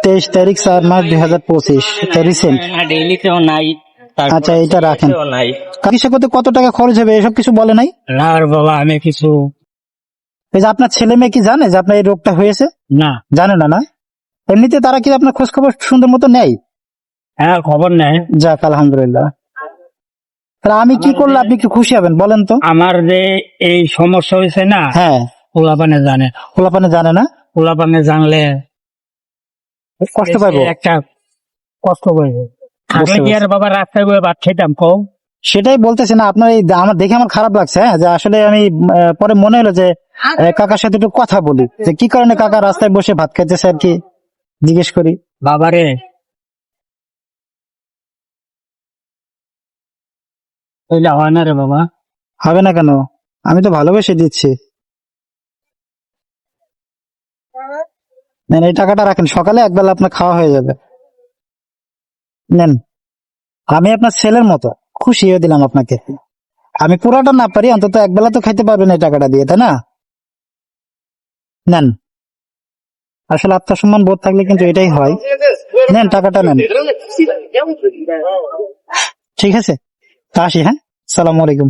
23/4/2025, এটা রিসেন্ট। ডেইলিতেও নাই। আচ্ছা, এটা রাখেন। নাই চিকিৎসা করতে কত টাকা খরচ হবে এসব কিছু বলে নাই? না বাবা, আমি কিছু এই যে আপনার ছেলে মেয়ে কি জানে যে আপনার এই রোগটা হয়েছে? না। জানে না? না, এমনিতে তারা কি আপনার খোঁজ খবর সুন্দর মতো নেয়? হ্যাঁ, খবর নেই। যাক, আলহামদুলিল্লাহ। তাহলে আমি কি করলে আপনি কি খুশি হবেন বলেন তো? আমার যে এই সমস্যা হয়েছে না, হ্যাঁ, পোলাপানে জানে। পোলাপানে জানে না, পোলাপানে জানলে কষ্ট পাইবো। একটা কষ্ট পাইবো। থাকলে কি আর বাবা রাস্তায় বয়ে ভাত খেতাম কও? সেটাই বলতেছি না আপনার এই আমার দেখে আমার খারাপ লাগছে, হ্যাঁ, যে আসলে আমি পরে মনে হলো যে কাকার সাথে একটু কথা বলি, যে কি কারণে কাকা রাস্তায় বসে ভাত খাইতেছে আর কি জিজ্ঞেস করি। বাবারে ওইটা হয় না রে বাবা। হবে না কেন? আমি তো ভালোবেসে দিচ্ছি। নেন, এই টাকাটা রাখেন, সকালে একবেলা আপনার খাওয়া হয়ে যাবে। নেন, আমি আপনার ছেলের মতো খুশি হয়ে দিলাম আপনাকে। আমি পুরাটা না পারি, অন্তত একবেলা তো খাইতে পারবেন এই টাকাটা দিয়ে, তাই না? নেন, আসলে আত্মসম্মান বোধ থাকলে কিন্তু এটাই হয়। নেন, টাকাটা নেন। ঠিক আছে, তা আসি, হ্যাঁ, সালাম আলাইকুম।